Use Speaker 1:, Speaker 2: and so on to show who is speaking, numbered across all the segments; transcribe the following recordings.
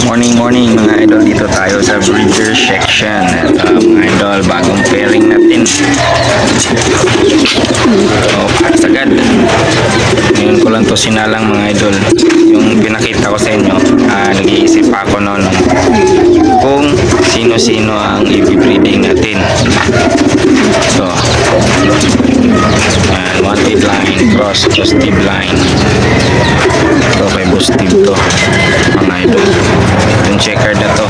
Speaker 1: Morning mga idol, dito tayo sa breeder section. Ito mga idol, bagong pairing natin. So, sagad. Ngayon ko lang to sinalang mga idol. Yung pinakita ko sa inyo, nag-iisip ako noon kung sino-sino ang i-breeding natin. So, wanted line, cross positive line. Ito kay positive to mga idol. Yung checker na to,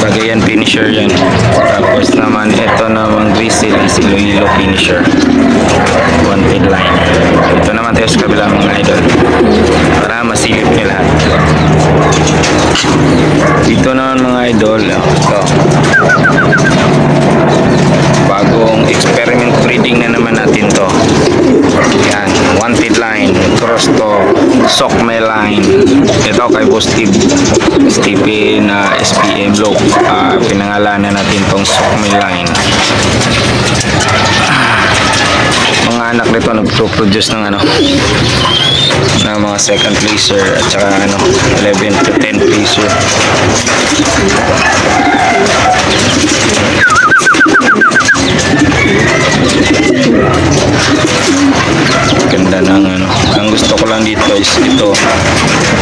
Speaker 1: Cagayan finisher yan. Tapos naman ito naman grizzly Iloilo finisher, wanted line. Ito naman tayo sa kabila mga idol para masilip nyo lahat. Dito naman mga idol, ito bagong experiment breeding na naman natin to. Yan, wanted line, cross to Sokme line. Ito kay positive Stephen SPM Block. Pinangalanan natin tong Sokme line. Mga anak nito nagpo-produce ng na mga second placer at saka 11 to 10 placer. Ganda ng ang gusto ko lang dito is ito,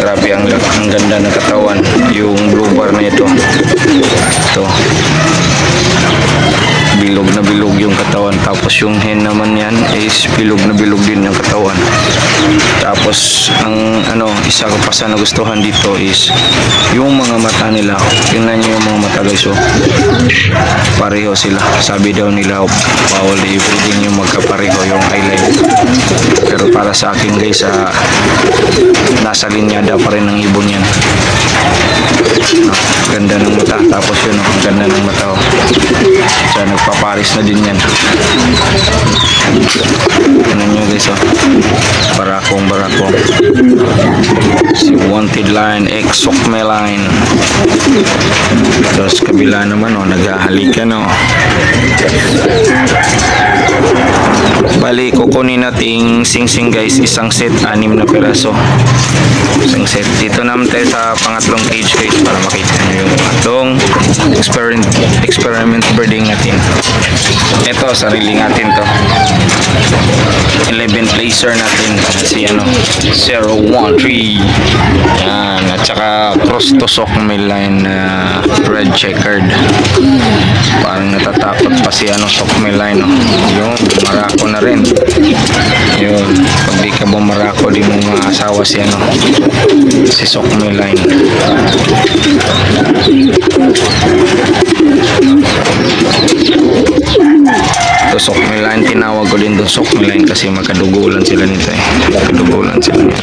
Speaker 1: grabe ang ganda ng katawan, yung blue bar na ito bilog na bilog yung katawan. Tapos yung hen naman yan is bilog na bilog din yung katawan. Tapos ang isa ko pa sa nagustuhan dito is yung mga mata nila. Tingnan nyo yung mga mata guys, pareho sila. Sabi daw nila bawal i-breeding yung magkapareho yung eyeline, pero para sa akin guys, nasa linyada pa rin ng ibon yan. Ganda ng mata. Tapos yun, ang ganda ng mata. So, nagpaparis na din yan. Tignan nyo guys, barakong si wanted line, Sokme line. Tapos kabila naman naghahalikan. Bali, kukunin nating sing-sing guys, isang set, 6 na peraso. Isang set. Dito naman tayo sa pangatlong cage guys para makita nyo yung atong experiment breeding natin. Ito, sarili natin to. 11 placer natin. Si 013. Yan. At saka cross to Sokme line na red checkered. Parang natatakot pa si Sokme line. Yung marako na rin. Yun. Pag di ka bumarako, di mo maasawa si si Sokme line. Ito Sokme line, tinawag ko din doon Sokme line kasi magkadugulan sila nito magkadugulan sila nito.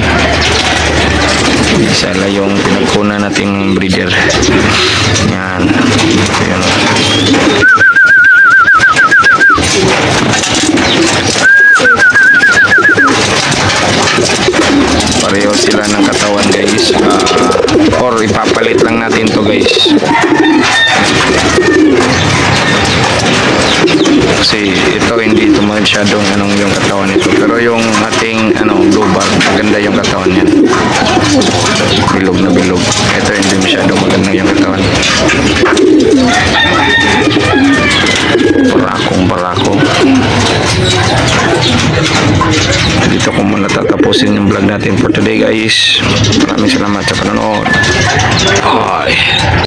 Speaker 1: Isa lang yung pinagkunan nating breeder. Yan. Yan. Pareho sila ng katawan guys, or ipapalit lang natin to guys kasi ito hindi ito masyadong yung katawan nito, pero yung ating blue bar, maganda yung katawan yan, bilog na bilog. Ito hindi masyadong maganda yung katawan, barako. Dito ko muna tatapusin yung vlog natin for today guys. Maraming salamat sa panonood. Bye.